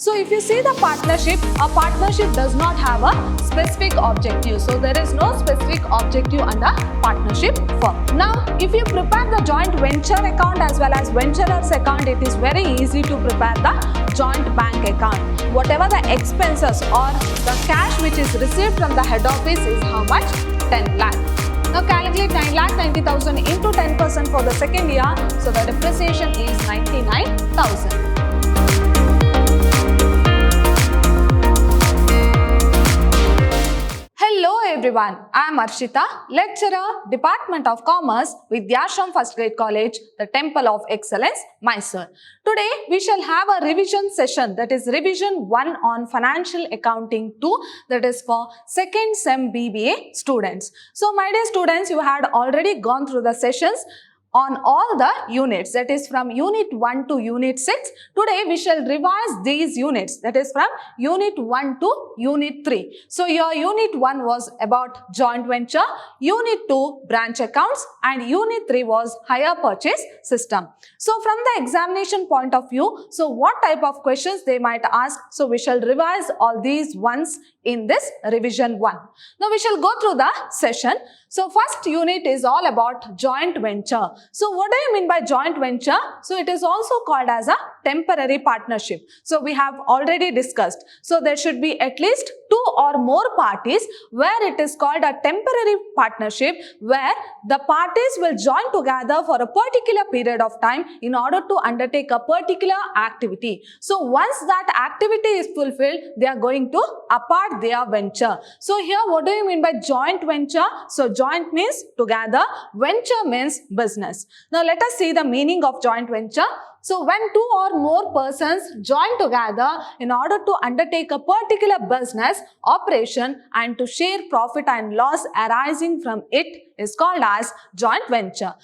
So if you see the partnership, a partnership does not have a specific objective. So there is no specific objective under partnership firm. Now, if you prepare the joint venture account as well as venturers account, it is very easy to prepare the joint bank account. Whatever the expenses or the cash which is received from the head office is how much? 10 lakh. Now calculate 9,90,000 into 10% for the second year. So the depreciation is 99,000. Hello everyone, I am Arshita, lecturer, Department of Commerce, Vidyashram First Grade College, the Temple of Excellence, Mysore. Today we shall have a revision session, that is revision 1 on Financial Accounting 2, that is for second SEM BBA students. So my dear students, you had already gone through the sessions on all the units, that is from unit 1 to unit 6. Today we shall revise these units, that is from unit 1 to unit 3. So your unit 1 was about joint venture, unit 2 branch accounts, and unit 3 was hire purchase system. So from the examination point of view, so what type of questions they might ask, so we shall revise all these ones in this revision 1. Now we shall go through the session. So first unit is all about joint venture. So what do you mean by joint venture? So it is also called as a temporary partnership. So we have already discussed. So there should be at least 2 or more parties where it is called a temporary partnership, where the parties will join together for a particular period of time in order to undertake a particular activity. So once that activity is fulfilled, they are going to apart their venture. So here what do you mean by joint venture? So joint means together, venture means business. Now let us see the meaning of joint venture. So when 2 or more persons join together in order to undertake a particular business operation and to share profit and loss arising from it is called as joint venture.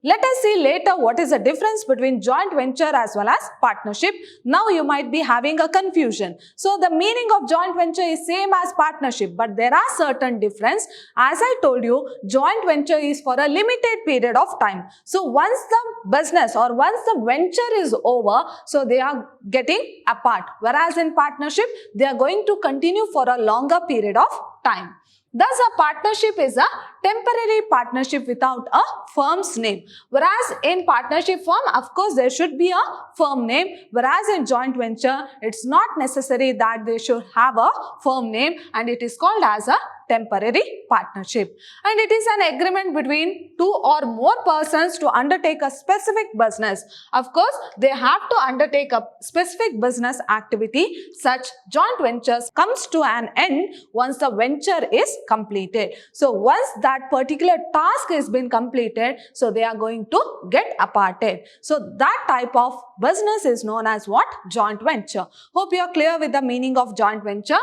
Let us see later what is the difference between joint venture as well as partnership. Now you might be having a confusion. So the meaning of joint venture is same as partnership, but there are certain difference. As I told you, joint venture is for a limited period of time. So once the business or once the venture is over, so they are getting apart. Whereas in partnership, they are going to continue for a longer period of time. Thus, a partnership is a temporary partnership without a firm's name. Whereas in partnership firm, of course, there should be a firm name. Whereas in joint venture, it's not necessary that they should have a firm name, and it is called as a temporary partnership. And it is an agreement between 2 or more persons to undertake a specific business. Of course, they have to undertake a specific business activity. Such joint ventures comes to an end once the venture is completed. So once that particular task has been completed, so they are going to get aparted. So that type of business is known as what? Joint venture. Hope you are clear with the meaning of joint venture.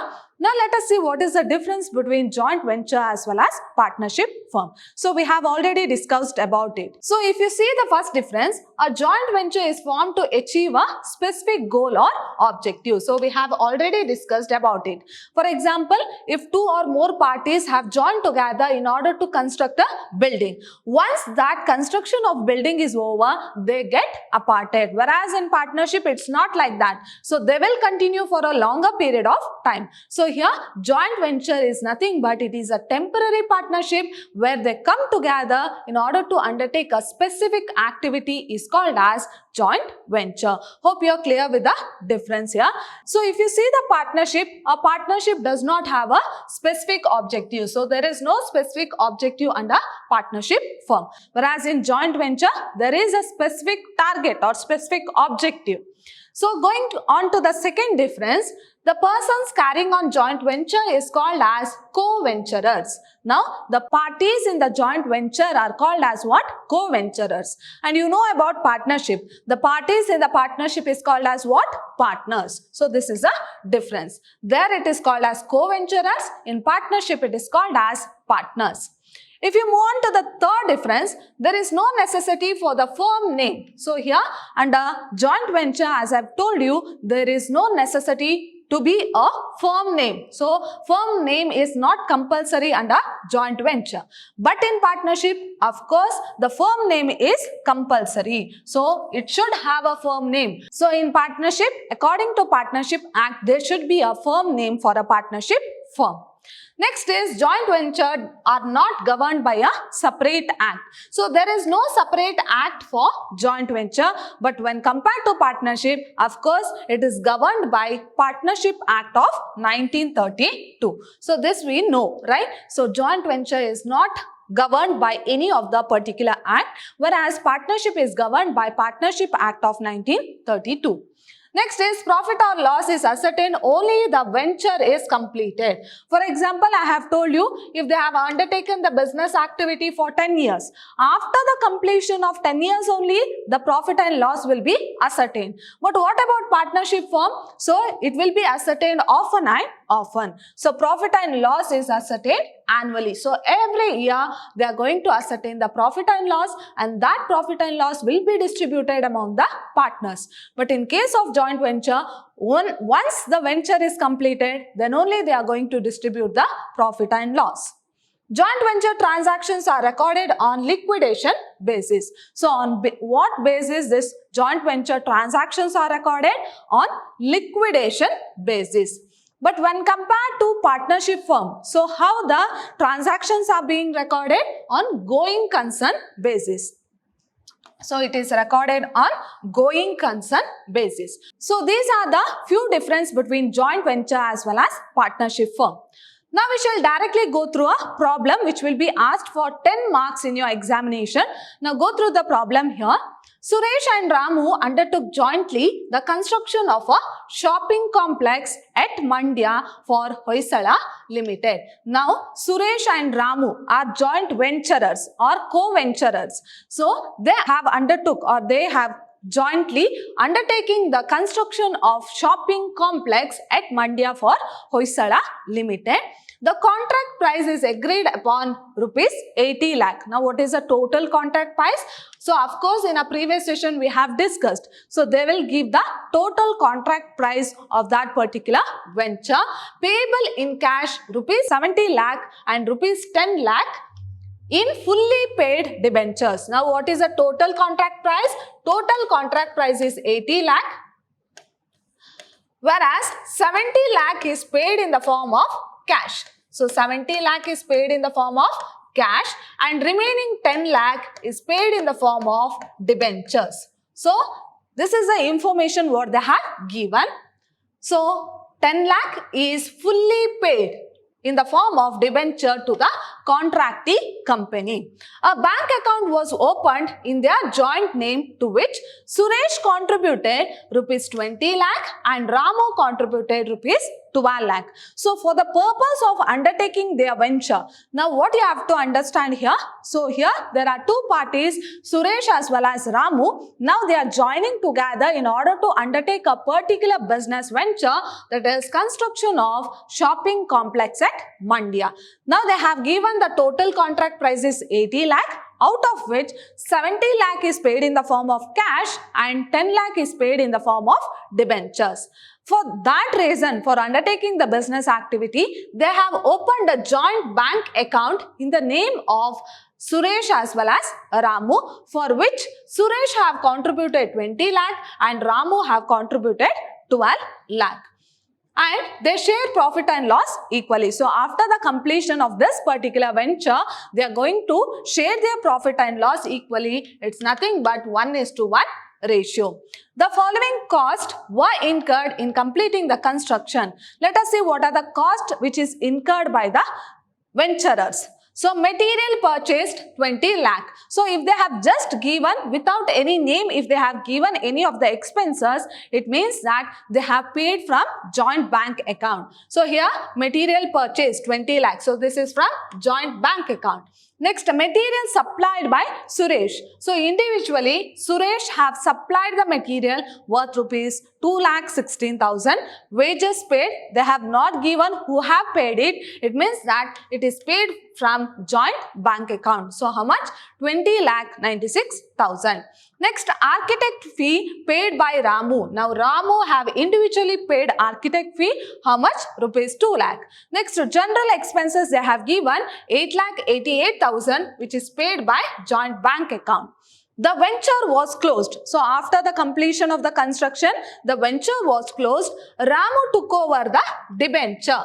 Now let us see what is the difference between joint venture as well as partnership firm. So we have already discussed about it. So if you see the first difference, a joint venture is formed to achieve a specific goal or objective. So we have already discussed about it. For example, if 2 or more parties have joined together in order to construct a building. Once that construction of building is over, they get aparted. Whereas in partnership, it's not like that. So they will continue for a longer period of time. So here joint venture is nothing but it is a temporary partnership where they come together in order to undertake a specific activity is called as joint venture. Hope you are clear with the difference here. So if you see the partnership, a partnership does not have a specific objective. So there is no specific objective under partnership firm. Whereas in joint venture, there is a specific target or specific objective. So going on to the second difference, the persons carrying on joint venture is called as co-venturers. Now, the parties in the joint venture are called as what? Co-venturers. And you know about partnership. The parties in the partnership is called as what? Partners. So, this is a difference. There it is called as co-venturers. In partnership, it is called as partners. If you move on to the third difference, there is no necessity for the firm name. So here under joint venture, as I have told you, there is no necessity to be a firm name. So firm name is not compulsory under joint venture. But in partnership, of course, the firm name is compulsory. So it should have a firm name. So in partnership, according to Partnership Act, there should be a firm name for a partnership firm. Next is joint venture are not governed by a separate act. So there is no separate act for joint venture, but when compared to partnership, of course, it is governed by Partnership Act of 1932. So this we know, right? So joint venture is not governed by any of the particular act, whereas partnership is governed by Partnership Act of 1932. Next is profit or loss is ascertained only the venture is completed. For example, I have told you if they have undertaken the business activity for 10 years, after the completion of 10 years only, the profit and loss will be ascertained. But what about partnership firm? So it will be ascertained often and often. So profit and loss is ascertained annually. So every year they are going to ascertain the profit and loss, and that profit and loss will be distributed among the partners. But in case of joint venture, once the venture is completed, then only they are going to distribute the profit and loss. Joint venture transactions are recorded on liquidation basis. So on what basis this joint venture transactions are recorded? On liquidation basis. But when compared to partnership firm, so how the transactions are being recorded? On going concern basis. So it is recorded on going concern basis. So these are the few difference between joint venture as well as partnership firm. Now we shall directly go through a problem which will be asked for 10 marks in your examination. Now go through the problem here. Suresh and Ramu undertook jointly the construction of a shopping complex at Mandya for Hoysala Limited. Now, Suresh and Ramu are joint venturers or co-venturers. So, they have undertook or they have jointly undertaking the construction of shopping complex at Mandya for Hoysala Limited. The contract price is agreed upon rupees 80 lakh. Now, what is the total contract price? So, of course, in a previous session, we have discussed. So, they will give the total contract price of that particular venture. Payable in cash, rupees 70 lakh and rupees 10 lakh in fully paid debentures. Now, what is the total contract price? Total contract price is 80 lakh. Whereas 70 lakh is paid in the form of cash. So 70 lakh is paid in the form of cash and remaining 10 lakh is paid in the form of debentures. So this is the information what they have given. So 10 lakh is fully paid in the form of debenture to the contractee company. A bank account was opened in their joint name to which Suresh contributed rupees 20 lakh and Ramu contributed rupees 12 lakh. So for the purpose of undertaking their venture, now what you have to understand here? So here there are two parties, Suresh as well as Ramu. Now they are joining together in order to undertake a particular business venture, that is construction of shopping complex at Mandya. Now they have given the total contract price is 80 lakh. Out of which 70 lakh is paid in the form of cash and 10 lakh is paid in the form of debentures. For that reason, for undertaking the business activity, they have opened a joint bank account in the name of Suresh as well as Ramu, for which Suresh have contributed 20 lakh and Ramu have contributed 12 lakh. And they share profit and loss equally. So after the completion of this particular venture, they are going to share their profit and loss equally. It's nothing but 1:1 ratio. The following costs were incurred in completing the construction. Let us see what are the costs which is incurred by the venturers. So material purchased 20 lakh. So if they have just given without any name, if they have given any of the expenses, it means that they have paid from joint bank account. So here material purchased 20 lakh. So this is from joint bank account. Next, material supplied by Suresh. So individually, Suresh have supplied the material worth rupees 2,16,000. Wages paid, they have not given who have paid it. It means that it is paid from joint bank account. So how much? 20,96,000. 60,000. Next, architect fee paid by Ramu. Now, Ramu have individually paid architect fee. How much? Rupees 2 lakh. Next, general expenses they have given 8,88,000, which is paid by joint bank account. The venture was closed. So, after the completion of the construction, the venture was closed. Ramu took over the debenture.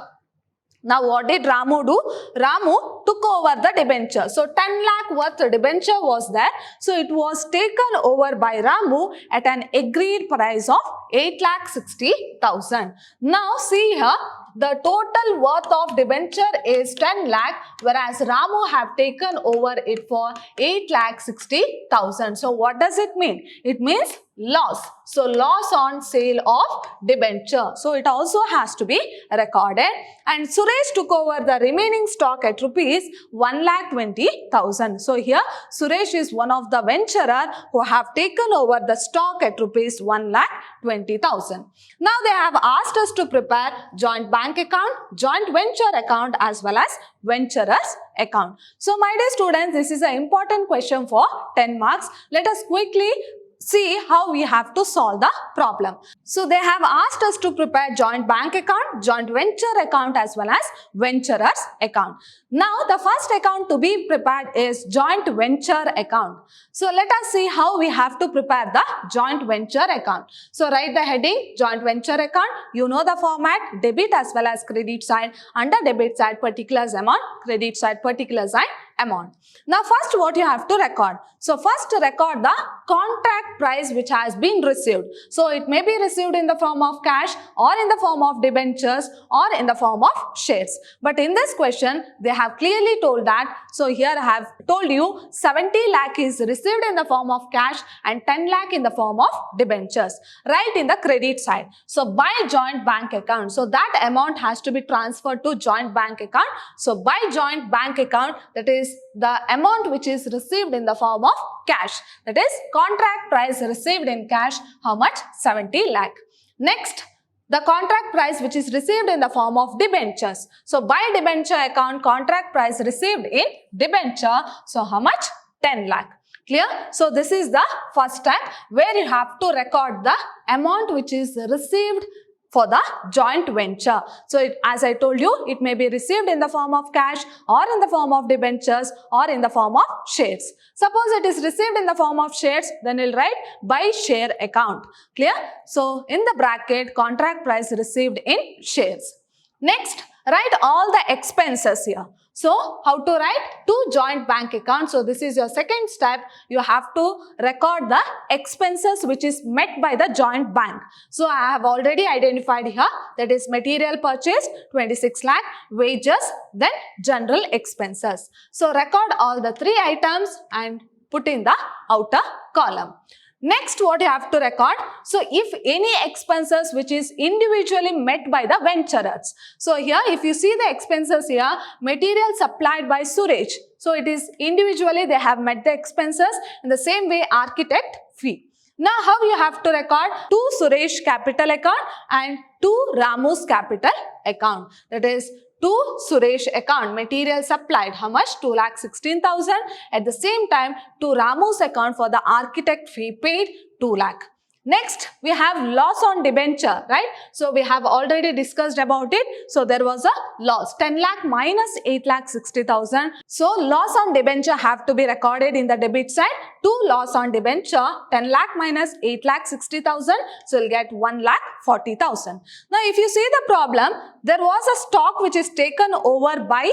Now, what did Ramu do? Ramu took over the debenture. So, 10 lakh worth debenture was there. So, it was taken over by Ramu at an agreed price of 8,60,000. Now, see here, the total worth of debenture is 10 lakh, whereas Ramu have taken over it for 8,60,000. So, what does it mean? It means loss. So, loss on sale of debenture. So, it also has to be recorded. And Suresh took over the remaining stock at rupees 1,20,000. So, here Suresh is one of the venturer who have taken over the stock at rupees 1,20,000. Now, they have asked us to prepare joint bank account, joint venture account as well as venturers account. So, my dear students, this is an important question for 10 marks. Let us quickly see how we have to solve the problem. So, they have asked us to prepare joint bank account, joint venture account as well as venturers account. Now, the first account to be prepared is joint venture account. So, let us see how we have to prepare the joint venture account. So, write the heading joint venture account. You know the format, debit as well as credit side. Under debit side particulars amount, credit side particulars side amount. Now, first what you have to record. So, first record the contract price which has been received. So, it may be received in the form of cash or in the form of debentures or in the form of shares. But in this question, they have clearly told that. So, here I have told you 70 lakh is received in the form of cash and 10 lakh in the form of debentures. Right in the credit side. So, by joint bank account. So, that amount has to be transferred to joint bank account. So, by joint bank account, that is the amount which is received in the form of cash. That is contract price received in cash. How much? 70 lakh. Next, the contract price which is received in the form of debentures. So, by debenture account, contract price received in debenture. So, how much? 10 lakh. Clear? So, this is the first step where you have to record the amount which is received for the joint venture. So, as I told you, it may be received in the form of cash or in the form of debentures or in the form of shares. Suppose it is received in the form of shares, then we'll write by share account. Clear? So, in the bracket, contract price received in shares. Next, write all the expenses here. So, how to write? Two joint bank accounts. So, this is your second step. You have to record the expenses which is met by the joint bank. So, I have already identified here, that is material purchase 26 lakh, wages, then general expenses. So, record all the three items and put in the outer column. Next, what you have to record? So, if any expenses which is individually met by the venturers. So, here if you see the expenses here, material supplied by Suresh. So, it is individually they have met the expenses. In the same way, architect fee. Now, how you have to record? To Suresh capital account and to Ramu's capital account. That is, to Suresh account, material supplied, how much? 2,16,000. At the same time, to Ramu's account for the architect fee paid 2 lakh. Next, we have loss on debenture, right? So, we have already discussed about it. So, there was a loss, 10 lakh minus 8,60,000. So, loss on debenture have to be recorded in the debit side. To loss on debenture, 10 lakh minus 8,60,000. So, you'll get 1,40,000. Now, if you see the problem, there was a stock which is taken over by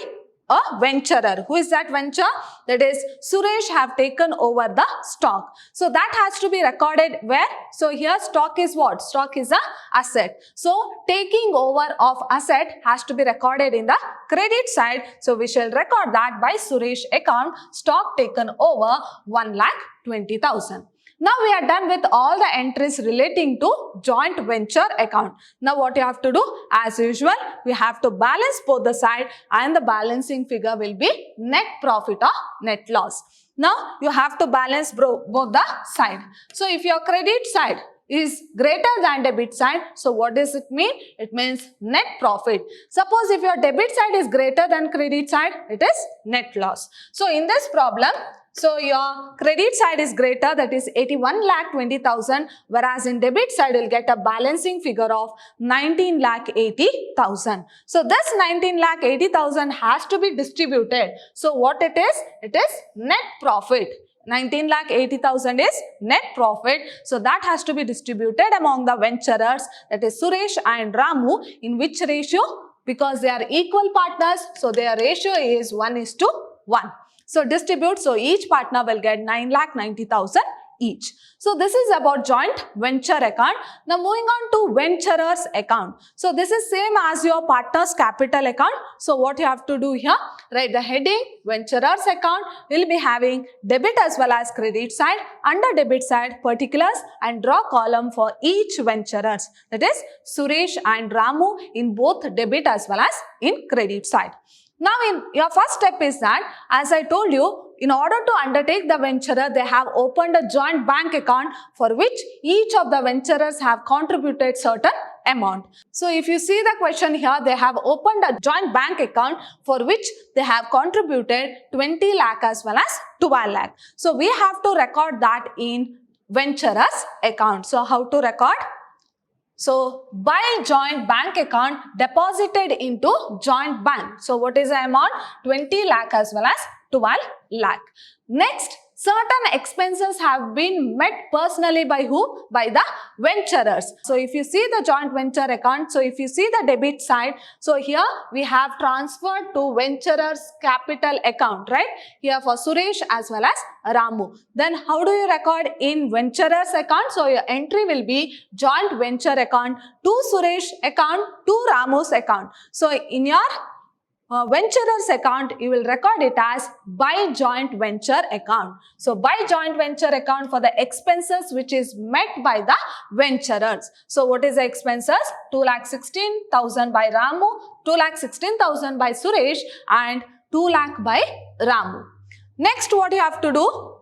a venturer. Who is that venture? That is Suresh have taken over the stock. So, that has to be recorded where? So, here stock is what? Stock is a asset. So, taking over of asset has to be recorded in the credit side. So, we shall record that by Suresh account, stock taken over 1,20,000. Now, we are done with all the entries relating to joint venture account. Now, what you have to do? As usual, we have to balance both the side and the balancing figure will be net profit or net loss. Now, you have to balance both the side. So, if your credit side is greater than debit side. So what does it mean? It means net profit. Suppose if your debit side is greater than credit side, it is net loss. So in this problem, so your credit side is greater, that is 81,20,000, whereas in debit side you'll get a balancing figure of 19,80,000. So this 19,80,000 has to be distributed. So what it is? It is net profit. 19,80,000 is net profit. So that has to be distributed among the venturers, that is Suresh and Ramu. In which ratio? Because they are equal partners, so their ratio is 1:1. So distribute, so each partner will get 9,90,000 each. So this is about joint venture account. Now moving on to venturers account. So this is same as your partner's capital account. So what you have to do here, write the heading venturers account. Will be having debit as well as credit side. Under debit side particulars and draw column for each venturers. That is Suresh and Ramu in both debit as well as in credit side. Now, in your first step is that, as I told you, in order to undertake the venturer, they have opened a joint bank account for which each of the venturers have contributed certain amount. So, if you see the question here, they have opened a joint bank account for which they have contributed 20 lakh as well as 12 lakh. So, we have to record that in venturers account. So, how to record? So, by joint bank account deposited into joint bank. So, what is the amount? 20 lakh as well as 12 lakh. Next, certain expenses have been met personally by who? By the venturers. So, if you see the joint venture account, so if you see the debit side, so here we have transferred to venturers capital account, right? Here for Suresh as well as Ramu. Then how do you record in venturers account? So, your entry will be joint venture account to Suresh account to Ramu's account. So, in your venturers account, you will record it as by joint venture account. So, by joint venture account for the expenses which is met by the venturers. So, what is the expenses? 2,16,000 by Ramu, 2,16,000 by Suresh and 2 lakh by Ramu. Next, what you have to do?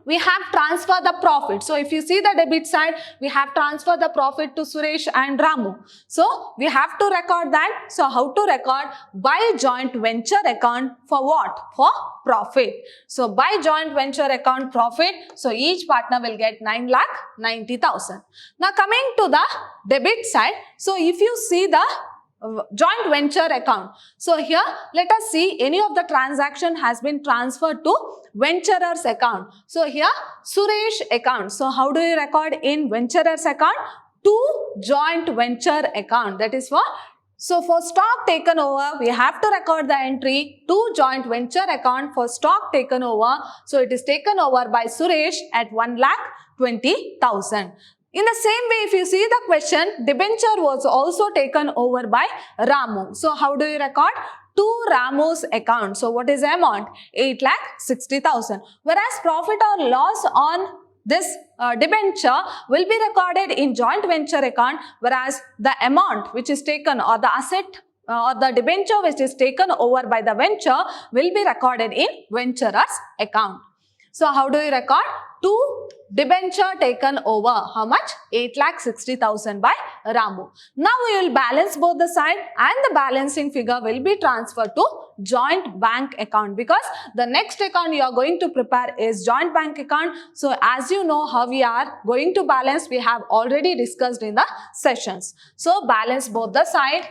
We have transferred the profit. So, if you see the debit side, we have transferred the profit to Suresh and Ramu. So, we have to record that. So, how to record? By joint venture account for what? For profit. So, by joint venture account profit, so each partner will get 9,90,000. Now, coming to the debit side, so if you see the joint venture account. So here let us see any of the transaction has been transferred to venturers account. So here Suresh account. So how do you record in venturers account? To joint venture account. That is for, so for stock taken over, we have to record the entry to joint venture account for stock taken over. So it is taken over by Suresh at 1,20,000. In the same way, if you see the question, debenture was also taken over by Ramu. So, how do you record? To Ramu's account. So, what is the amount? 8,60,000. Whereas, profit or loss on this debenture will be recorded in joint venture account, whereas the amount which is taken or the asset or the debenture which is taken over by the venture will be recorded in venturer's account. So, how do you record? To debenture taken over. How much? 8,60,000 by Ramu. Now, we will balance both the side and the balancing figure will be transferred to joint bank account, because the next account you are going to prepare is joint bank account. So, as you know how we are going to balance, we have already discussed in the sessions. So, balance both the side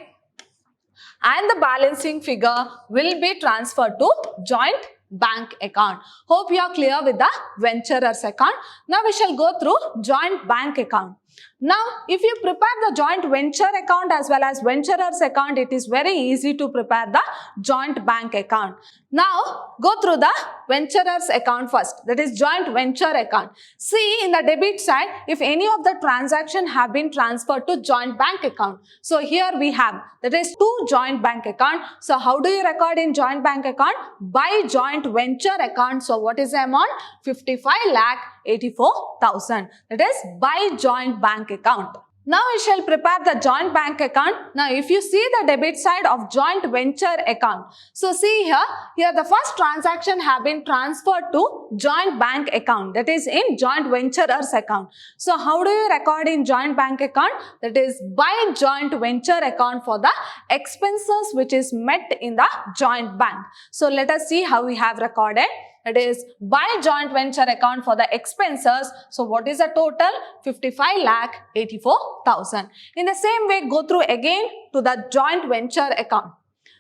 and the balancing figure will be transferred to joint bank account. Hope you are clear with the venturers account. Now we shall go through joint bank account. Now, if you prepare the joint venture account as well as venturers account, it is very easy to prepare the joint bank account. Now, go through the venturers account first, that is joint venture account. See, in the debit side, if any of the transaction have been transferred to joint bank account. So, here we have, that is to joint bank account. So, how do you record in joint bank account? By joint venture account. So, what is the amount? 55,84,000. That is by joint bank account. Now we shall prepare the joint bank account. Now if you see the debit side of joint venture account. So see here the first transaction have been transferred to joint bank account, that is in joint venturers account. So how do you record in joint bank account? That is by joint venture account for the expenses which is met in the joint bank. So let us see how we have recorded. It is by joint venture account for the expenses. So what is the total? 55,84,000. In the same way, go through again to the joint venture account.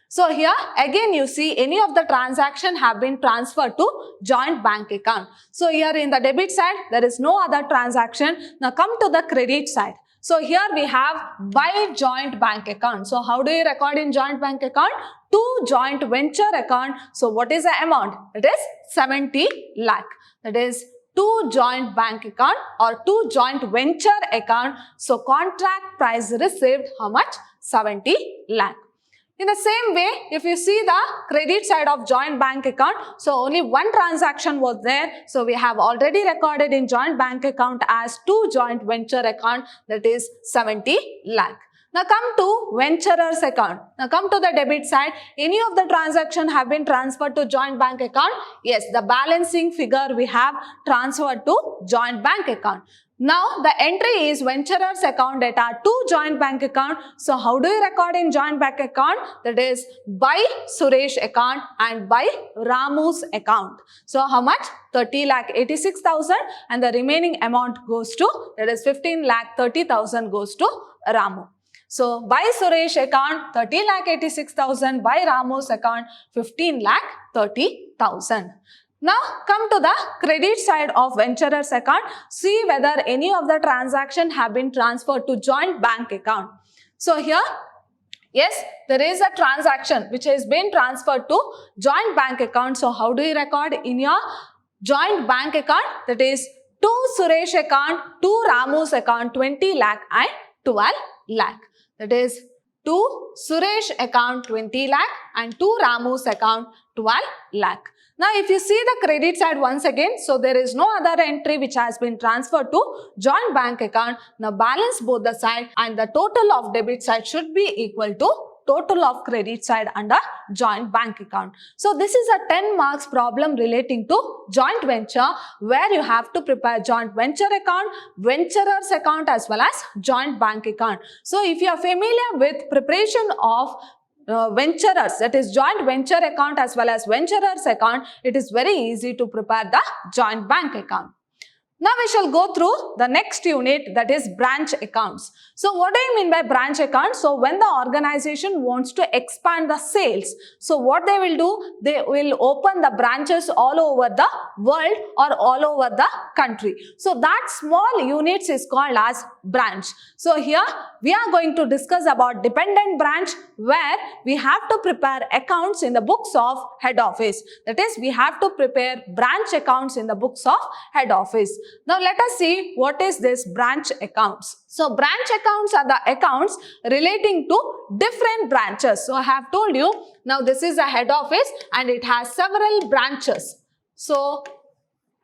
So here again you see any of the transaction have been transferred to joint bank account. So here in the debit side there is no other transaction. Now come to the credit side. So here we have by joint bank account. So how do you record in joint bank account? To joint venture account. So what is the amount? It is 70 lakh. That is to joint bank account or to joint venture account. So contract price received how much? 70 lakh. In the same way, if you see the credit side of joint bank account, so only one transaction was there. So we have already recorded in joint bank account as to joint venture account, that is 70 lakh. Now come to venturers account. Now come to the debit side. Any of the transaction have been transferred to joint bank account? Yes, the balancing figure we have transferred to joint bank account. Now the entry is venturers account data to joint bank account. So how do you record in joint bank account? That is by Suresh account and by Ramu's account. So how much? 30,86,000 and the remaining amount goes to, that is 15,30,000 goes to Ramu. So by Suresh account 30,86,000, by Ramu's account 15,30,000. Now come to the credit side of venturers account. See whether any of the transaction have been transferred to joint bank account. So here, yes, there is a transaction which has been transferred to joint bank account. So how do you record in your joint bank account? That is to Suresh account, to Ramu's account 20 lakh and 12 lakh. That is to Suresh account 20 lakh and to Ramu's account 12 lakh. Now, if you see the credit side once again, so there is no other entry which has been transferred to joint bank account. Now, balance both the side and the total of debit side should be equal to total of credit side under joint bank account. So, this is a 10 marks problem relating to joint venture where you have to prepare joint venture account, venturers account as well as joint bank account. So, if you are familiar with preparation of venturers, that is joint venture account as well as venturers account, it is very easy to prepare the joint bank account. Now we shall go through the next unit, that is branch accounts. So what do you mean by branch account? So when the organization wants to expand the sales, so what they will do, they will open the branches all over the world or all over the country. So that small units is called as branch. So here we are going to discuss about dependent branch where we have to prepare accounts in the books of head office. That is, we have to prepare branch accounts in the books of head office. Now let us see what is this branch accounts. So branch accounts are the accounts relating to different branches. So I have told you, now this is a head office and it has several branches. So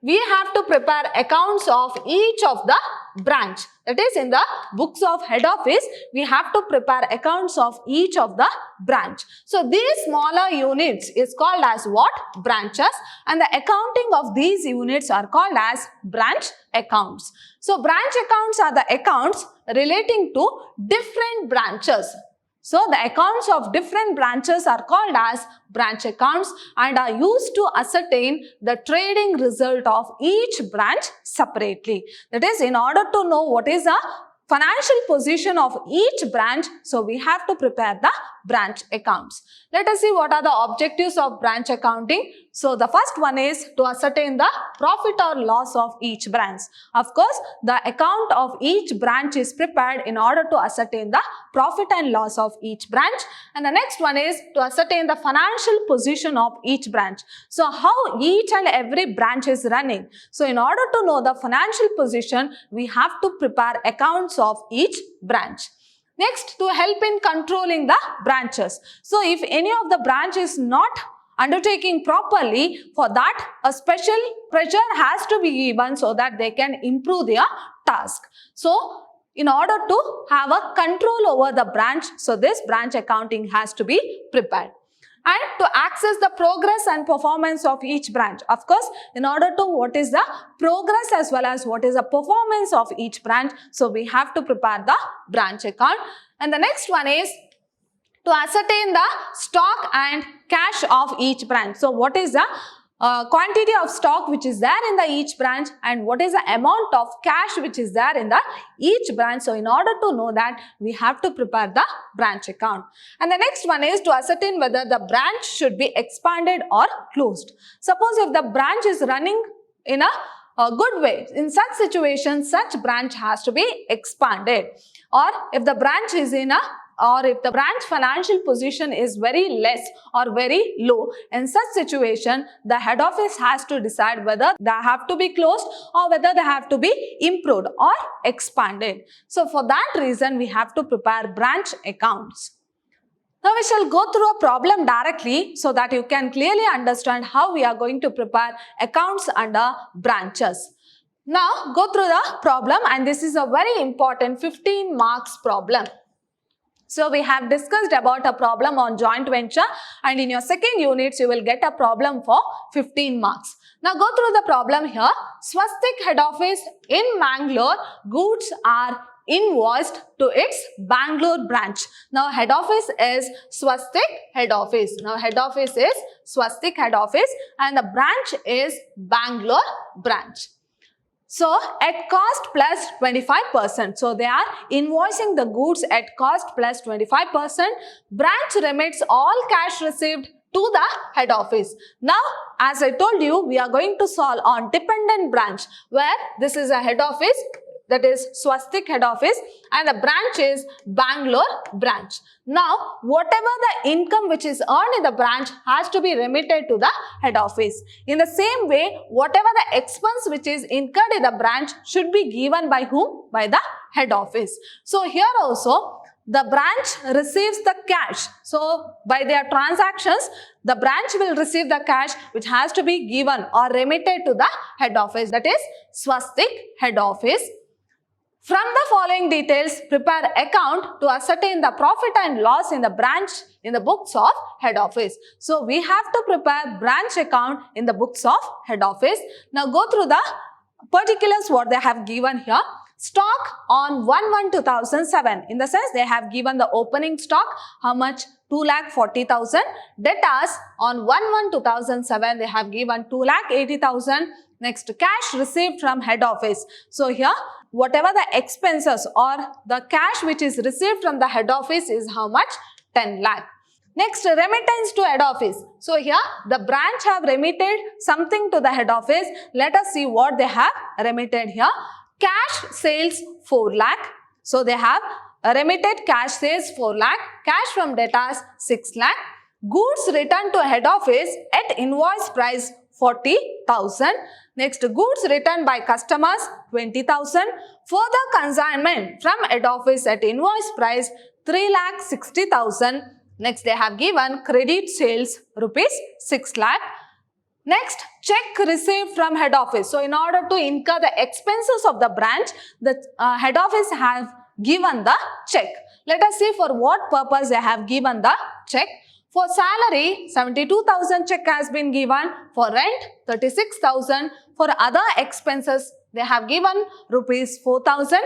we have to prepare accounts of each of the branch. That is, in the books of head office, we have to prepare accounts of each of the branch. So these smaller units is called as what? Branches, and the accounting of these units are called as branch accounts. So branch accounts are the accounts relating to different branches. So the accounts of different branches are called as branch accounts and are used to ascertain the trading result of each branch separately. That is, in order to know what is the financial position of each branch, so we have to prepare the branch accounts. Let us see what are the objectives of branch accounting. So the first one is to ascertain the profit or loss of each branch. Of course, the account of each branch is prepared in order to ascertain the profit and loss of each branch. And the next one is to ascertain the financial position of each branch. So how each and every branch is running. So in order to know the financial position, we have to prepare accounts of each branch. Next, to help in controlling the branches. So if any of the branch is not undertaking properly, for that a special pressure has to be given so that they can improve their task. So in order to have a control over the branch. So this branch accounting has to be prepared. And to access the progress and performance of each branch. Of course, in order to what is the progress as well as what is the performance of each branch. So we have to prepare the branch account. And the next one is to ascertain the stock and cash of each branch. So what is the quantity of stock which is there in the each branch, and what is the amount of cash which is there in the each branch. So in order to know that, we have to prepare the branch account. And the next one is to ascertain whether the branch should be expanded or closed. Suppose if the branch is running in a good way, in such situations such branch has to be expanded. Or if the branch is if the branch financial position is very less or very low, in such situation, the head office has to decide whether they have to be closed or whether they have to be improved or expanded. So for that reason, we have to prepare branch accounts. Now we shall go through a problem directly so that you can clearly understand how we are going to prepare accounts under branches. Now go through the problem, and this is a very important 15 marks problem. So we have discussed about a problem on joint venture, and in your second units you will get a problem for 15 marks. Now go through the problem here. Swastik head office in Mangalore, goods are invoiced to its Bangalore branch. Now head office is Swastik head office. Now head office is Swastik head office and the branch is Bangalore branch. So at cost plus 25%. So they are invoicing the goods at cost plus 25%. Branch remits all cash received to the head office. Now, as I told you, we are going to solve on dependent branch, where this is a head office, that is Swastik head office, and the branch is Bangalore branch. Now, whatever the income which is earned in the branch has to be remitted to the head office. In the same way, whatever the expense which is incurred in the branch should be given by whom? By the head office. So here also, the branch receives the cash. So by their transactions, the branch will receive the cash which has to be given or remitted to the head office, that is Swastik head office. From the following details, prepare account to ascertain the profit and loss in the branch in the books of head office. So we have to prepare branch account in the books of head office. Now go through the particulars what they have given here. Stock on 1/1/2007. In the sense they have given the opening stock, how much? 2,40,000. Debtors on 1/1/2007 they have given 2,80,000. Next, cash received from head office. So here, whatever the expenses or the cash which is received from the head office is how much? 10 lakh. Next, remittance to head office. So here, the branch have remitted something to the head office. Let us see what they have remitted here. Cash sales 4 lakh. So they have remitted cash sales 4 lakh. Cash from debtors 6 lakh. Goods returned to head office at invoice price 40,000. Next, goods returned by customers 20,000. Further consignment from head office at invoice price 3,60,000. Next, they have given credit sales rupees 6 lakh. Next, check received from head office. So in order to incur the expenses of the branch, the head office have given the check. Let us see for what purpose they have given the check. For salary, 72,000 check has been given. For rent, 36,000. For other expenses, they have given rupees 4,000.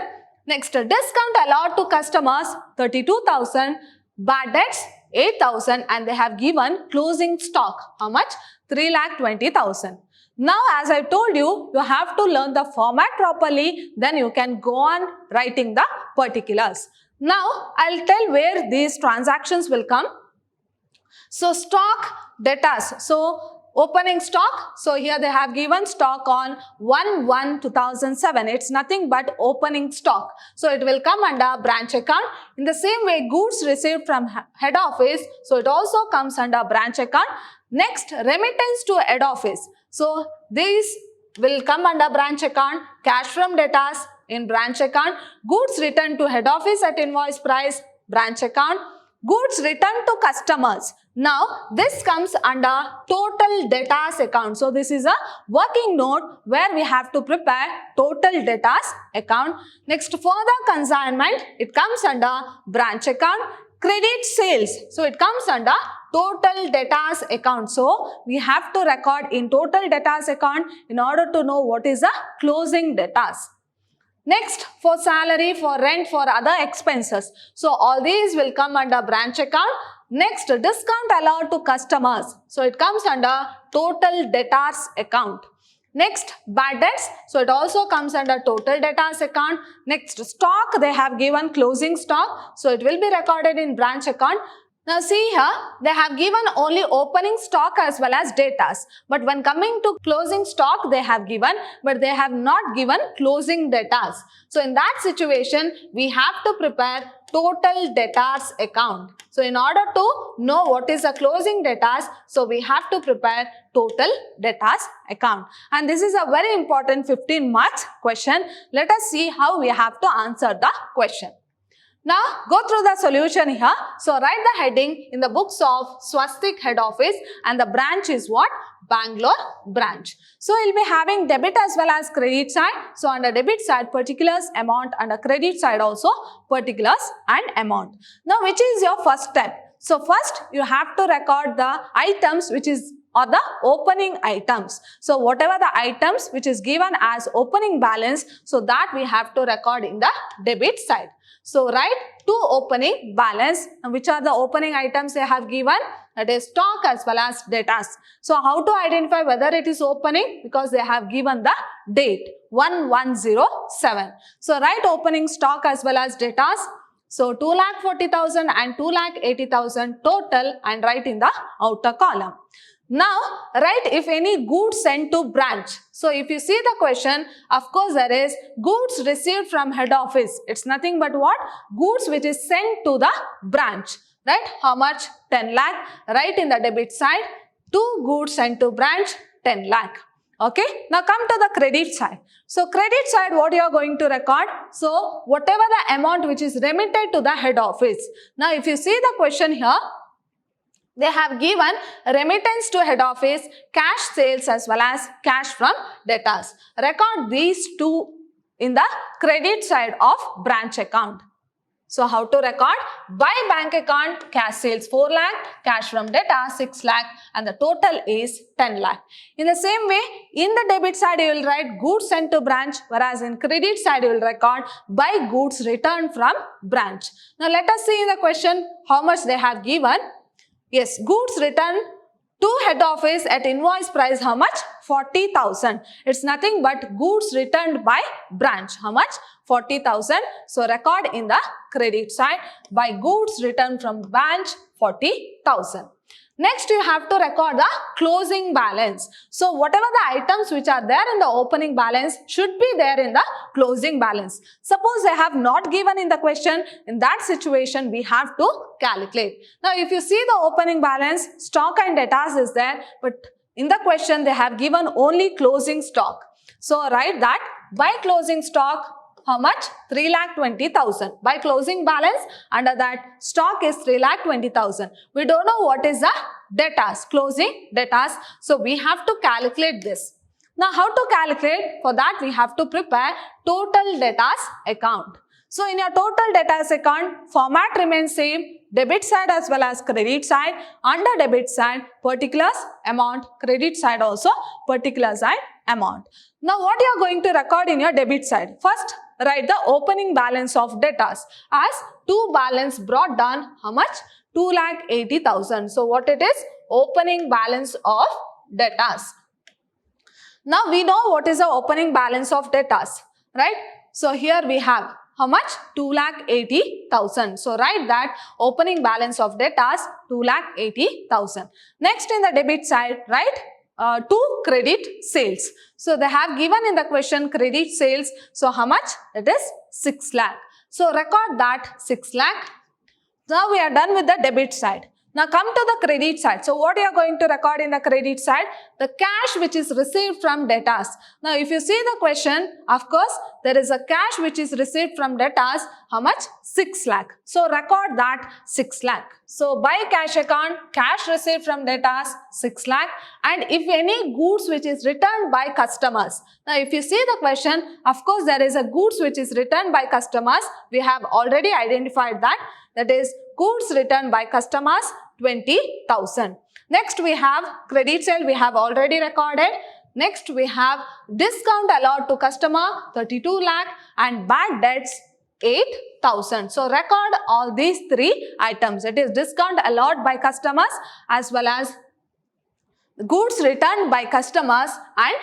Next, discount allowed to customers, 32,000. Bad debts, 8,000. And they have given closing stock. How much? 3,20,000. Now, as I told you, you have to learn the format properly. Then you can go on writing the particulars. Now, I'll tell where these transactions will come. So stock, debtors. So opening stock. So here they have given stock on 1/1/2007. It's nothing but opening stock. So it will come under branch account. In the same way, goods received from head office. So it also comes under branch account. Next, remittance to head office. So these will come under branch account. Cash from debtors in branch account. Goods returned to head office at invoice price, branch account. Goods returned to customers. Now, this comes under total debtors account. So, this is a working note where we have to prepare total debtors account. Next, further consignment, it comes under branch account. Credit sales, so it comes under total debtors account. So, we have to record in total debtors account in order to know what is the closing debtors. Next, for salary, for rent, for other expenses. So, all these will come under branch account. Next, discount allowed to customers. So, it comes under total debtors account. Next, bad debts. So, it also comes under total debtors account. Next, stock, they have given closing stock. So, it will be recorded in branch account. Now, see here, they have given only opening stock as well as debtors. But when coming to closing stock, they have given, but they have not given closing debtors. So, in that situation, we have to prepare total debtors account. So, in order to know what is the closing debtors, so we have to prepare total debtors account. And this is a very important 15 marks question. Let us see how we have to answer the question. Now, go through the solution here. So, write the heading in the books of Swastik head office and the branch is what? Bangalore branch. So, we will be having debit as well as credit side. So, under debit side, particulars, amount, under credit side also, particulars and amount. Now, which is your first step? So, first you have to record the items which is or the opening items. So, whatever the items which is given as opening balance, so that we have to record in the debit side. So, write two opening balance. Which are the opening items they have given? That is stock as well as debtors. So, how to identify whether it is opening? Because they have given the date 1107. So, write opening stock as well as debtors. So, 2,40,000 and 2,80,000 total and write in the outer column. Now, write if any goods sent to branch. So, if you see the question, of course, there is goods received from head office. It's nothing but what? Goods which is sent to the branch. Right? How much? 10 lakh. Write in the debit side. Two goods sent to branch, 10 lakh. Okay. Now, come to the credit side. So, credit side, what you are going to record? So, whatever the amount which is remitted to the head office. Now, if you see the question here, they have given remittance to head office, cash sales as well as cash from debtors. Record these two in the credit side of branch account. So, how to record? By bank account, cash sales 4 lakh, cash from debtors 6 lakh and the total is 10 lakh. In the same way, in the debit side you will write goods sent to branch, whereas in credit side you will record by goods returned from branch. Now, let us see in the question how much they have given. Yes, goods returned to head office at invoice price how much? 40,000. It's nothing but goods returned by branch. How much? 40,000. So, record in the credit side by goods returned from branch 40,000. Next, you have to record the closing balance. So, whatever the items which are there in the opening balance should be there in the closing balance. Suppose they have not given in the question, in that situation we have to calculate. Now, if you see the opening balance, stock and debtors is there, but in the question they have given only closing stock. So, write that by closing stock, how much? 3,20,000. By closing balance, under that stock is 3,20,000. We don't know what is the debtors, closing debtors. So, we have to calculate this. Now, how to calculate? For that, we have to prepare total debtors account. So, in your total debtors account, format remains same. Debit side as well as credit side. Under debit side, particulars, amount. Credit side also, particulars and amount. Now, what you are going to record in your debit side? First, write the opening balance of debtors as to balance brought down how much? 2,80,000. So, what it is? Opening balance of debtors. Now, we know what is the opening balance of debtors, right? So, here we have how much? 2,80,000. So, write that opening balance of debtors 2,80,000. Next, in the debit side, write to credit sales. So, they have given in the question credit sales. So, how much? It is 6 lakh. So, record that 6 lakh. Now, we are done with the debit side. Now come to the credit side. So what you are going to record in the credit side? The cash which is received from debtors. Now if you see the question, of course, there is a cash which is received from debtors. How much? 6 lakh. So record that 6 lakh. So by cash account, cash received from debtors 6 lakh. And if any goods which is returned by customers. Now if you see the question, of course there is a goods which is returned by customers. We have already identified that. That is goods returned by customers 20,000. Next we have credit sale, we have already recorded. Next we have discount allowed to customer 32 lakh and bad debts 8,000. So record all these 3 items. It is discount allowed by customers as well as goods returned by customers and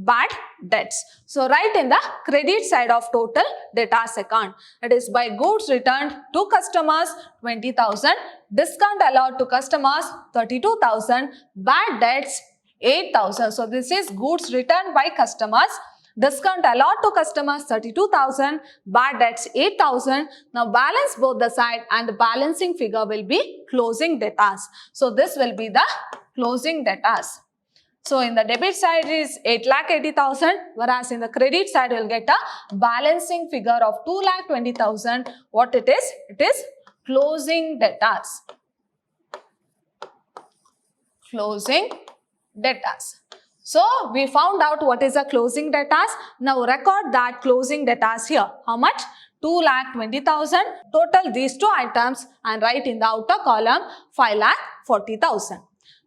bad debts. So write in the credit side of total debtors account. It is by goods returned to customers 20,000, discount allowed to customers 32,000, bad debts 8,000. So this is goods returned by customers, discount allowed to customers 32,000, bad debts 8,000. Now balance both the side and the balancing figure will be closing debtors. So this will be the closing debtors. So in the debit side is 8,80,000, whereas in the credit side you will get a balancing figure of 2,20,000. What it is? It is closing debtors. Closing debtors. So we found out what is a closing debtors. Now record that closing debtors here. How much? 2,20,000. Total these 2 items and write in the outer column 5,40,000.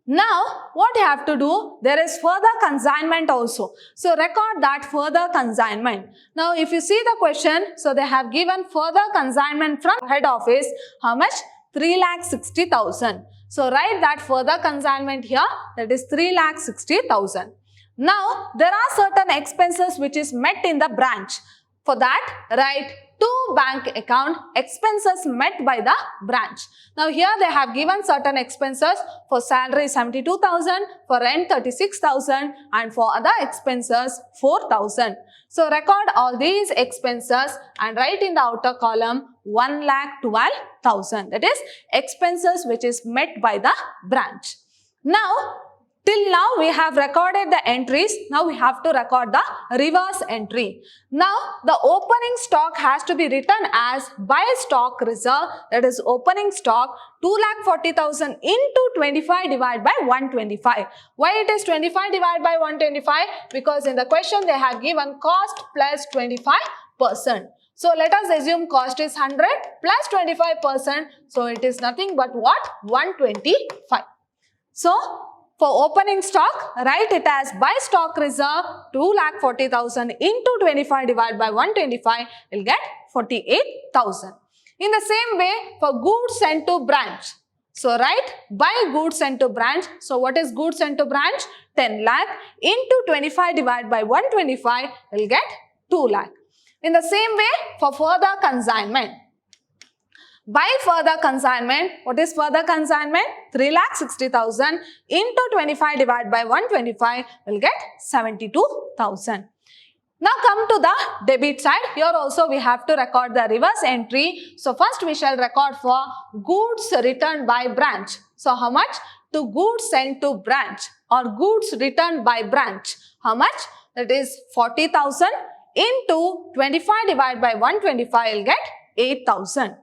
Now, what you have to do, there is further consignment also. So, record that further consignment. Now, if you see the question, so they have given further consignment from head office. How much? 3,60,000. So, write that further consignment here. That is 3,60,000. Now, there are certain expenses which is met in the branch. For that, write to bank account expenses met by the branch. Now here they have given certain expenses for salary 72,000, for rent 36,000 and for other expenses 4,000. So record all these expenses and write in the outer column 1,12,000. That is expenses which is met by the branch. Now till now we have recorded the entries. Now we have to record the reverse entry. Now the opening stock has to be written as by stock reserve. That is opening stock 2,40,000 into 25 divided by 125. Why it is 25 divided by 125? Because in the question they have given cost plus 25%. So let us assume cost is 100 plus 25%. So it is nothing but what? 125. So for opening stock, write it as by stock reserve 2,40,000 into 25 divided by 125, you will get 48,000. In the same way, for goods sent to branch. So write by goods sent to branch. So what is goods sent to branch? 10 lakh into 25 divided by 125, you will get 2 lakh. In the same way, for further consignment. By further consignment, what is further consignment? 3,60,000 into 25 divided by 125 will get 72,000. Now come to the debit side. Here also we have to record the reverse entry. So first we shall record for goods returned by branch. So how much? To goods sent to branch or goods returned by branch. How much? That is 40,000 into 25 divided by 125 will get 8,000.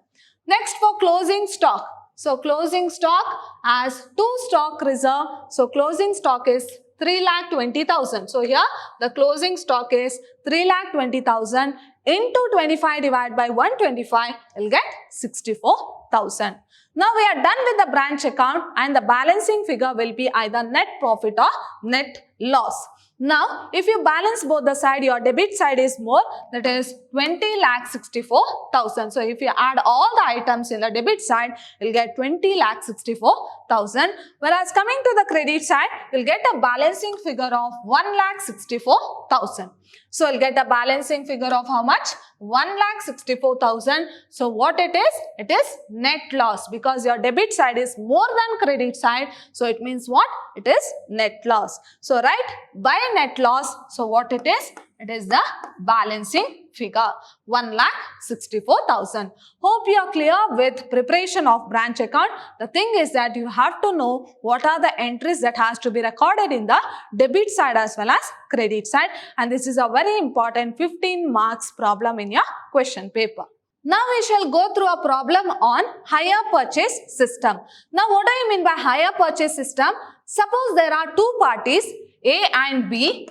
Next for closing stock. So closing stock as to stock reserve. So closing stock is 3,20,000. So here the closing stock is 3,20,000 into 25 divided by 125 will get 64,000. Now we are done with the branch account and the balancing figure will be either net profit or net loss. Now, if you balance both the side, your debit side is more, that is 20,64,000. So, if you add all the items in the debit side, you'll get 20,64,000. Whereas coming to the credit side, you'll get a balancing figure of 1,64,000. So, you'll get a balancing figure of how much? 1,64,000. So, what it is? It is net loss because your debit side is more than credit side. So, it means what? It is net loss. So, right? By net loss, so what it is? It is the balancing figure 1,64,000. Hope you are clear with preparation of branch account. The thing is that you have to know what are the entries that has to be recorded in the debit side as well as credit side, and this is a very important 15 marks problem in your question paper. Now we shall go through a problem on hire purchase system. Now what do you mean by hire purchase system? Suppose there are two parties A and B.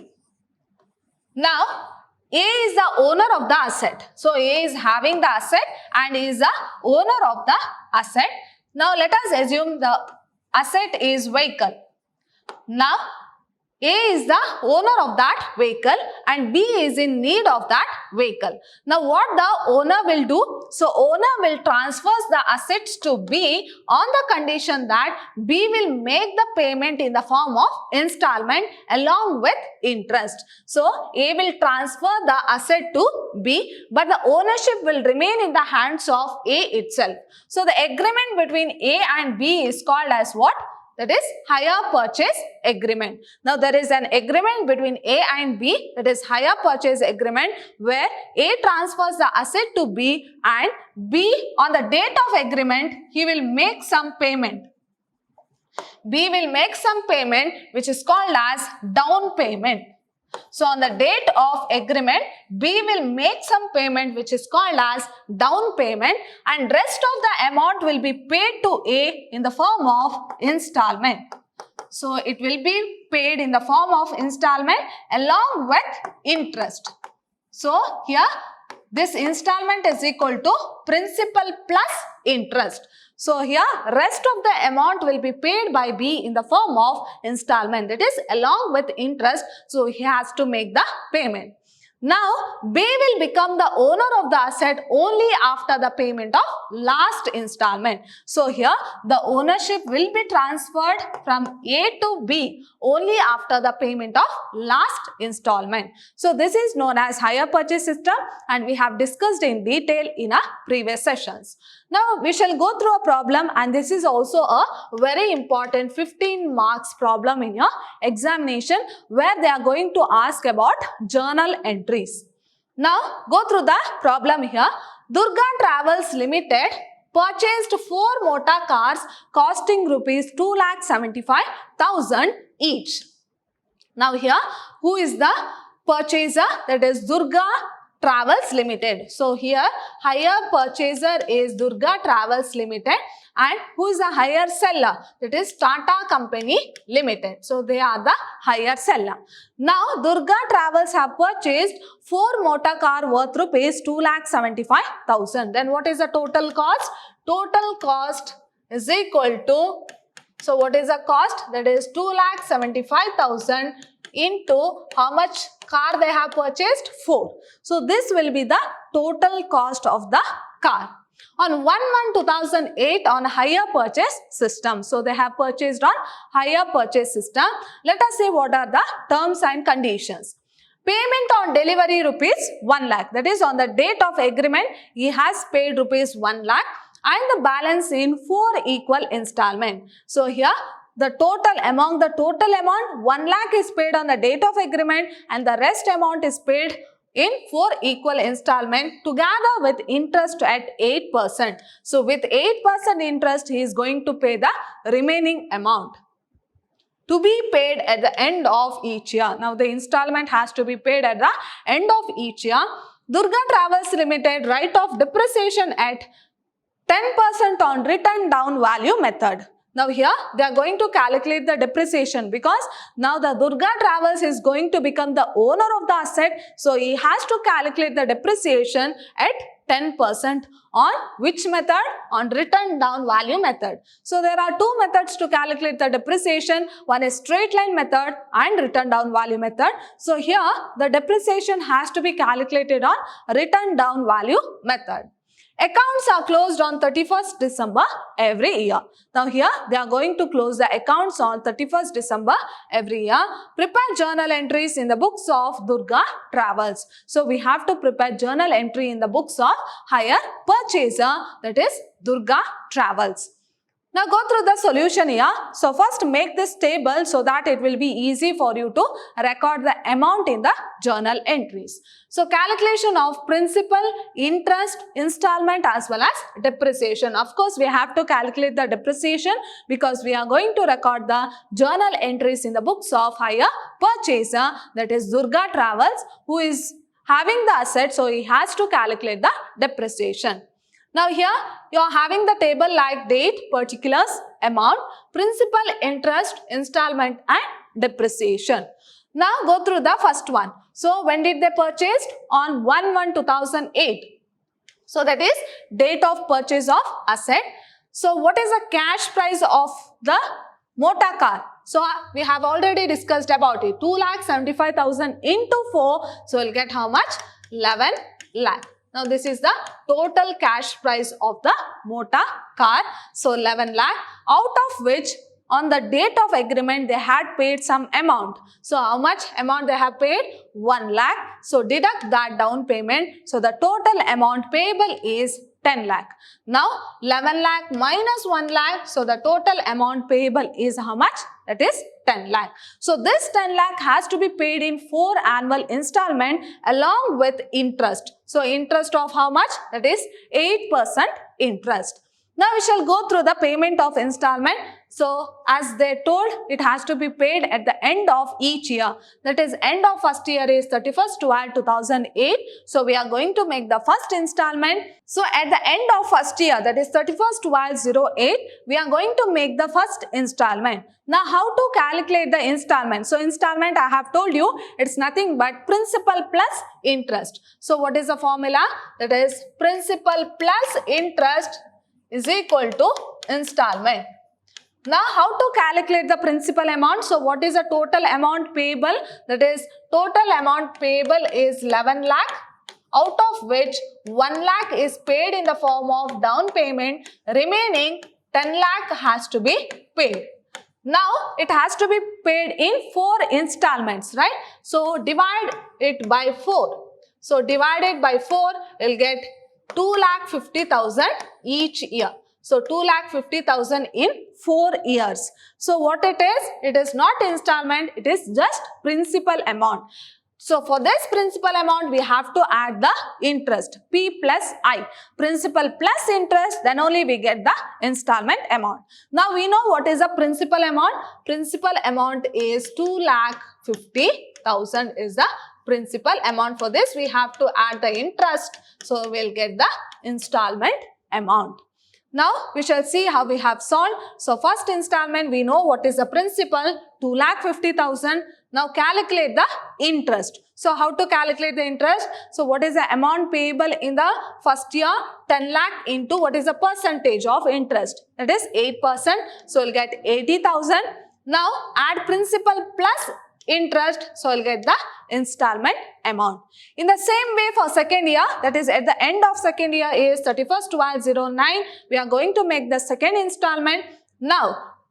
Now A is the owner of the asset. So A is having the asset and is the owner of the asset. Now let us assume the asset is vehicle. Now A is the owner of that vehicle and B is in need of that vehicle. Now what the owner will do? So owner will transfer the assets to B on the condition that B will make the payment in the form of installment along with interest. So A will transfer the asset to B, but the ownership will remain in the hands of A itself. So the agreement between A and B is called as what? That is hire purchase agreement. Now there is an agreement between A and B, that is hire purchase agreement, where A transfers the asset to B and B on the date of agreement he will make some payment. B will make some payment which is called as down payment. So on the date of agreement, B will make some payment which is called as down payment, and rest of the amount will be paid to A in the form of installment. So it will be paid in the form of installment along with interest. So here this installment is equal to principal plus interest. So here rest of the amount will be paid by B in the form of installment, that is along with interest. So he has to make the payment. Now B will become the owner of the asset only after the payment of last installment. So here the ownership will be transferred from A to B only after the payment of last installment. So this is known as hire purchase system and we have discussed in detail in our previous sessions. Now we shall go through a problem, and this is also a very important 15 marks problem in your examination, where they are going to ask about journal entries. Now go through the problem here. Durga Travels Limited purchased 4 motor cars costing rupees 2,75,000 each. Now here who is the purchaser? That is Durga Travels Limited. So here hire purchaser is Durga Travels Limited, and who is the hire seller? That is Tata Company Limited. So they are the hire seller. Now Durga Travels have purchased 4 motor car worth rupees 2,75,000. Then what is the total cost? Total cost is equal to, so what is the cost? That is 2,75,000 into how much car they have purchased? 4. So this will be the total cost of the car. On 1/1/2008 on hire purchase system. So they have purchased on hire purchase system. Let us see what are the terms and conditions. Payment on delivery rupees 1 lakh. That is on the date of agreement he has paid rupees 1 lakh and the balance in 4 equal installment. So here the total amount 1 lakh is paid on the date of agreement and the rest amount is paid in 4 equal installment together with interest at 8%. So with 8% interest he is going to pay the remaining amount to be paid at the end of each year. Now the installment has to be paid at the end of each year. Durga Travels Limited write off depreciation at 10% on written down value method. Now here they are going to calculate the depreciation because now the Durga Travels is going to become the owner of the asset. So he has to calculate the depreciation at 10% on which method? On written down value method. So there are 2 methods to calculate the depreciation. One is straight line method and written down value method. So here the depreciation has to be calculated on written down value method. Accounts are closed on 31st December every year. Now here they are going to close the accounts on 31st December every year. Prepare journal entries in the books of Durga Travels. So we have to prepare journal entry in the books of hire purchaser, that is Durga Travels. Now go through the solution here. So first make this table so that it will be easy for you to record the amount in the journal entries. So calculation of principal, interest, installment as well as depreciation. Of course, we have to calculate the depreciation because we are going to record the journal entries in the books of hire purchaser, that is Durga Travels, who is having the asset, so he has to calculate the depreciation. Now here you are having the table like date, particulars, amount, principal, interest, installment and depreciation. Now go through the first one. So when did they purchase? On 1/1/2008. So that is date of purchase of asset. So what is the cash price of the motor car? So we have already discussed about it. 2,75,000 into 4. So we'll get how much? 11 lakh. Now this is the total cash price of the motor car. So 11 lakh, out of which on the date of agreement they had paid some amount. So how much amount they have paid? 1 lakh. So deduct that down payment. So the total amount payable is 10 lakh. Now 11 lakh minus 1 lakh. So the total amount payable is how much? That is 10 lakh. So this 10 lakh has to be paid in 4 annual installment along with interest. So interest of how much? That is 8% interest. Now we shall go through the payment of installment. So as they told, it has to be paid at the end of each year. That is end of first year is 31/12/2008. So we are going to make the first installment. So at the end of first year, that is 31/12/08, we are going to make the first installment. Now how to calculate the installment? So installment I have told you, it's nothing but principal plus interest. So what is the formula? That is principal plus interest is equal to installment. Now how to calculate the principal amount? So what is the total amount payable? That is total amount payable is 11 lakh, out of which 1 lakh is paid in the form of down payment. Remaining 10 lakh has to be paid. Now it has to be paid in 4 installments, right? So divide it by 4. So divided by 4, we'll get 2,50,000 each year. So 2,50,000 in 4 years. So what it is not installment, it is just principal amount. So for this principal amount, we have to add the interest, P plus I. Principal plus interest, then only we get the installment amount. Now we know what is the principal amount. Principal amount is 2,50,000 is the principal amount. For this, we have to add the interest. So we'll get the installment amount. Now we shall see how we have solved. So first installment, we know what is the principal, 2,50,000. Now calculate the interest. So how to calculate the interest? So what is the amount payable in the first year? 10 lakh into what is the percentage of interest? That is 8%. So we'll get 80,000. Now add principal plus interest, so we'll get the installment amount. In the same way for second year, that is at the end of second year is 31/12/09, we are going to make the second installment. Now,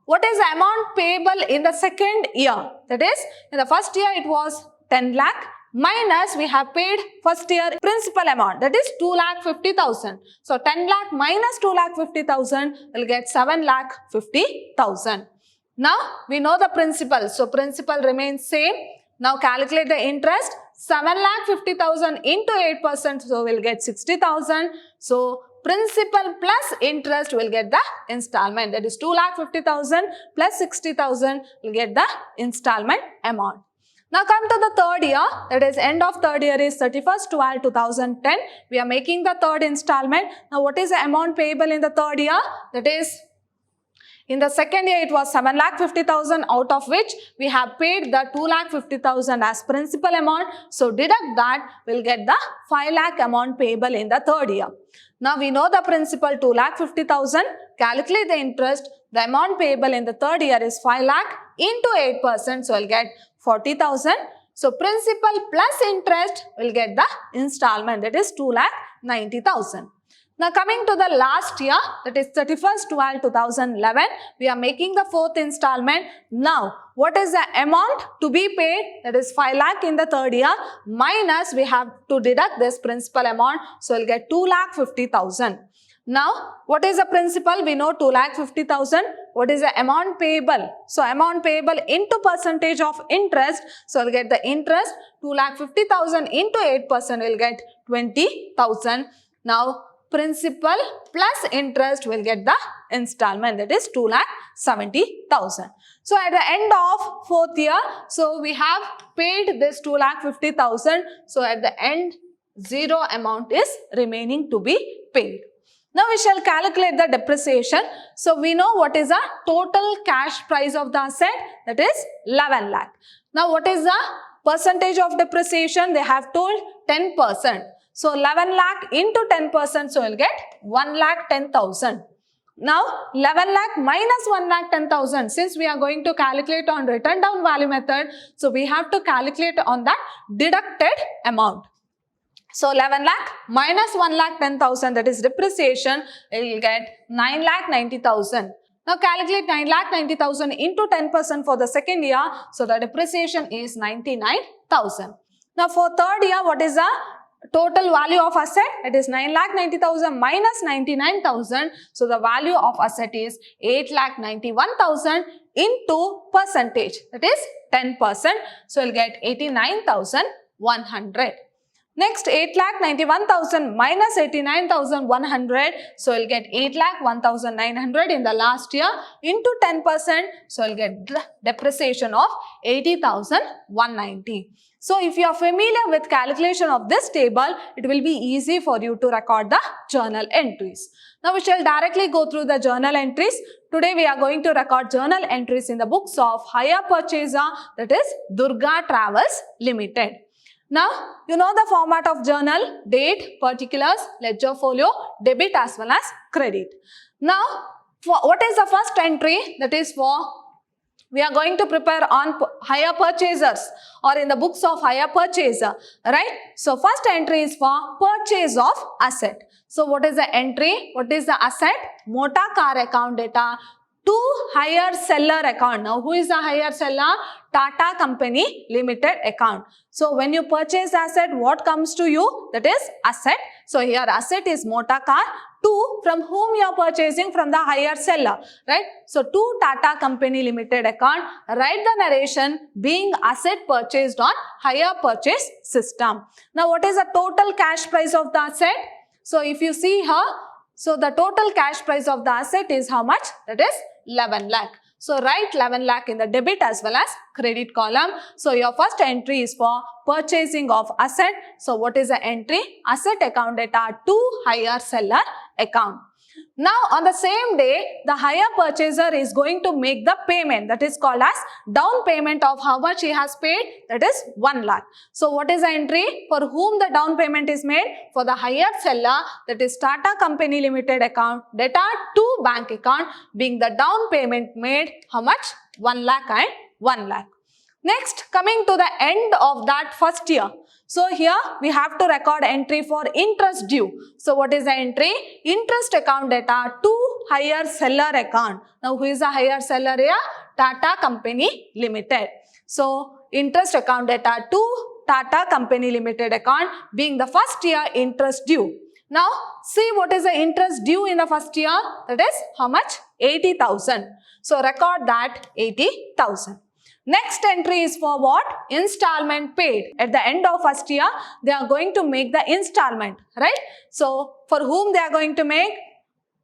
what is the amount payable in the second year? That is, in the first year it was 10 lakh minus we have paid first year principal amount, that is 2,50,000. So 10 lakh minus 2,50,000 will get 7,50,000. Now we know the principal, so principal remains same. Now calculate the interest, 7,50,000 into 8%, so we'll get 60,000. So principal plus interest will get the installment, that is 2,50,000 plus 60,000 will get the installment amount. Now come to the third year, that is end of third year is 31/12/2010. We are making the third installment. Now what is the amount payable in the third year? That is, in the second year, it was 7,50,000, out of which we have paid the 2,50,000 as principal amount. So deduct that, we'll get the 5 lakh amount payable in the third year. Now we know the principal 2,50,000. Calculate the interest. The amount payable in the third year is 5 lakh into 8%. So we'll get 40,000. So principal plus interest will get the installment, that is 2,90,000. Now coming to the last year, that is 31/12/2011, we are making the fourth installment. Now what is the amount to be paid? That is 5 lakh in the third year minus we have to deduct this principal amount. So we'll get 2,50,000. Now, what is the principal? We know 2,50,000. What is the amount payable? So, amount payable into percentage of interest. So, we'll get the interest. 2,50,000 into 8% will get 20,000. Now, principal plus interest will get the installment, that is 2,70,000. So, at the end of 4th year, so we have paid this 2,50,000. So, at the end, zero amount is remaining to be paid. Now we shall calculate the depreciation. So we know what is the total cash price of the asset, that is 11 lakh. Now what is the percentage of depreciation? They have told 10%. So 11 lakh into 10%, so we'll get 1,10,000. Now 11 lakh minus 1,10,000, since we are going to calculate on written down value method, so we have to calculate on that deducted amount. So 11 lakh minus 1,10,000, that is depreciation, we will get 9,90,000. Now calculate 9,90,000 into 10% for the second year. So the depreciation is 99,000. Now for third year, what is the total value of asset? It is 9,90,000 minus 99,000. So the value of asset is 8,91,000 into percentage, that is 10%. So we'll get 89,100. Next, 8,91,000 minus 89,100. So, we'll get 8,01,900 in the last year into 10%. So, we'll get depreciation of 80,190. So, if you are familiar with calculation of this table, it will be easy for you to record the journal entries. Now, we shall directly go through the journal entries. Today, we are going to record journal entries in the books of hire purchaser, that is Durga Travels Limited. Now, you know the format of journal: date, particulars, ledger folio, debit as well as credit. Now, what is the first entry? That is for, we are going to prepare on hire purchasers or in the books of hire purchaser, right? So, first entry is for purchase of asset. So, what is the entry? What is the asset? Motor car account data to hire seller account. Now, who is the hire seller? Tata Company Limited account. So, when you purchase asset, what comes to you? That is asset. So, here asset is motor car. To, from whom you are purchasing? From the hire seller, right? So, to Tata Company Limited account, write the narration being asset purchased on hire purchase system. Now, what is the total cash price of the asset? So, if you see here, so the total cash price of the asset is how much? That is 11 lakh. So, write 11 lakh in the debit as well as credit column. So, your first entry is for purchasing of asset. So, what is the entry? Asset account data to hire seller account. Now, on the same day, the hire purchaser is going to make the payment, that is called as down payment of how much he has paid, that is 1 lakh. So, what is the entry? For whom the down payment is made? For the hired seller, that is Tata Company Limited account, data to bank account, being the down payment made how much? 1 lakh and 1 lakh. Next, coming to the end of that first year. So, here we have to record entry for interest due. So, what is the entry? Interest account data to hire seller account. Now, who is the hire seller here? Tata Company Limited. So, interest account data to Tata Company Limited account, being the first year interest due. Now, see what is the interest due in the first year? That is how much? 80,000. So, record that 80,000. Next entry is for what? Installment paid. At the end of first year, they are going to make the installment, right? So, for whom they are going to make?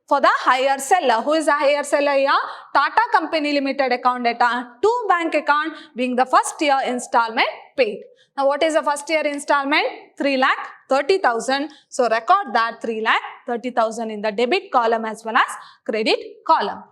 For the hire seller. Who is the hire seller here? Tata Company Limited account data to bank account, being the first year installment paid. Now, what is the first year installment? 3,30,000. So, record that 3,30,000 in the debit column as well as credit column.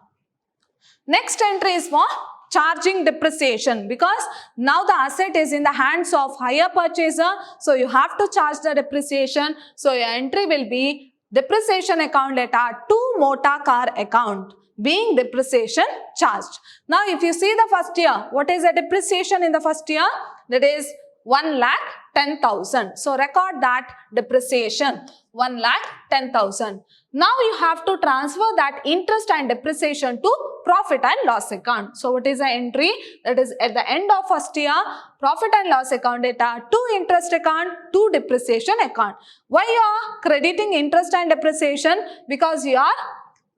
Next entry is for charging depreciation, because now the asset is in the hands of hire purchaser. So, you have to charge the depreciation. So, your entry will be depreciation account data to motor car account, being depreciation charged. Now, if you see the first year, what is the depreciation in the first year? That is 1,10,000. So, record that depreciation 1,10,000. Now you have to transfer that interest and depreciation to profit and loss account. So what is the entry? That is at the end of first year, profit and loss account data to interest account to depreciation account. Why you are crediting interest and depreciation? Because you are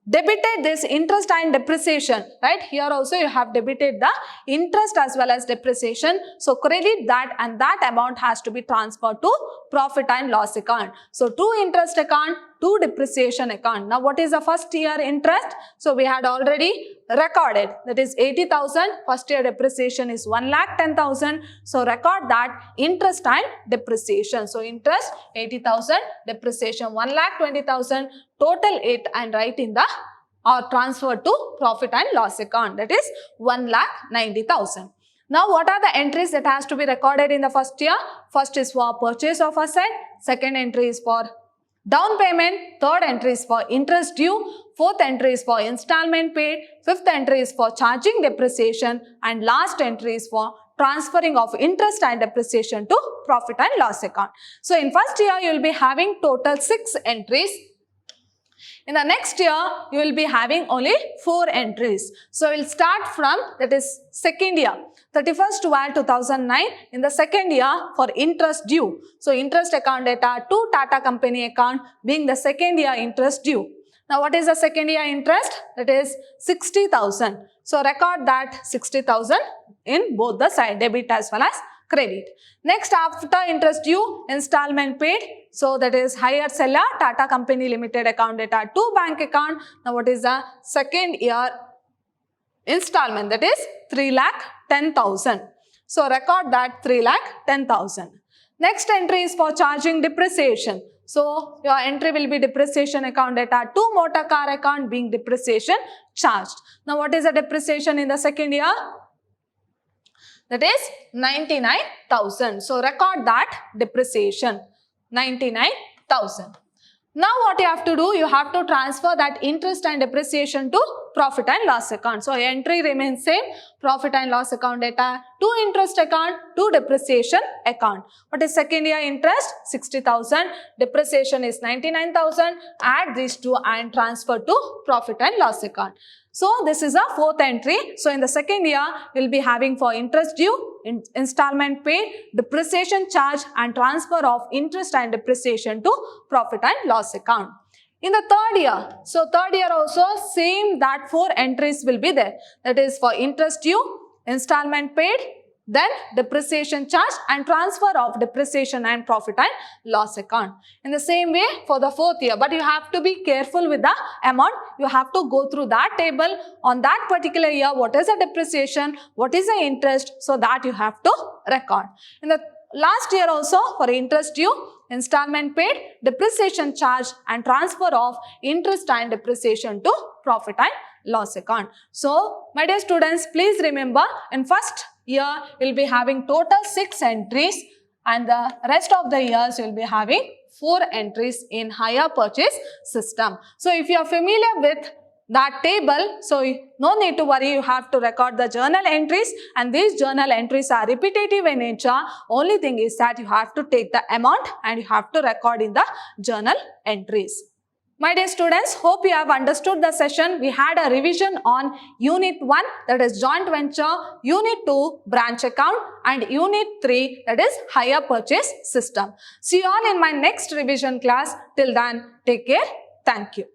debited this interest and depreciation, right? Here also you have debited the interest as well as depreciation. So credit that, and that amount has to be transferred to profit and loss account. So to interest account, to depreciation account. Now what is the first year interest? So we had already recorded, that is 80,000. First year depreciation is 1,10,000. So record that interest and depreciation. So interest 80,000, depreciation 1,20,000, total 8, and write in the or transfer to profit and loss account, that is 1,90,000. Now what are the entries that has to be recorded in the first year? First is for purchase of asset, second entry is for down payment, third entry is for interest due, fourth entry is for installment paid, fifth entry is for charging depreciation, and last entry is for transferring of interest and depreciation to profit and loss account. So in first year you will be having total 6 entries. In the next year, you will be having only 4 entries. So, we will start from, that is second year, 31st 12 2009, in the second year for interest due. So, interest account data to Tata Company account being the second year interest due. Now, what is the second year interest? That is 60,000. So, record that 60,000 in both the side, debit as well as credit. Next, after interest due, installment paid. So that is hire seller, Tata Company Limited account data to bank account. Now what is the second year installment? That is 3,10,000. So record that 3,10,000. Next entry is for charging depreciation. So your entry will be depreciation account data to motor car account being depreciation charged. Now what is the depreciation in the second year? That is 99,000. So record that depreciation 99,000. Now what you have to do? You have to transfer that interest and depreciation to profit and loss account. So entry remains same, profit and loss account data to interest account to depreciation account. What is second year interest? 60,000. Depreciation is 99,000. Add these two and transfer to profit and loss account. So this is a fourth entry. So in the second year, we'll be having for interest due, installment paid, depreciation charge, and transfer of interest and depreciation to profit and loss account. In the third year, so third year also same, that 4 entries will be there. That is for interest due, installment paid, then depreciation charge and transfer of depreciation and profit and loss account. In the same way for the fourth year, but you have to be careful with the amount. You have to go through that table on that particular year. What is the depreciation? What is the interest? So that you have to record. In the last year also for interest due, installment paid, depreciation charge and transfer of interest and depreciation to profit and loss account. So my dear students, please remember in first year you will be having total 6 entries and the rest of the years you will be having 4 entries in hire purchase system. So if you are familiar with that table, so no need to worry, you have to record the journal entries, and these journal entries are repetitive in nature. Only thing is that you have to take the amount and you have to record in the journal entries. My dear students, hope you have understood the session. We had a revision on Unit 1, that is joint venture, Unit 2 branch account, and Unit 3, that is hire purchase system. See you all in my next revision class. Till then, take care. Thank you.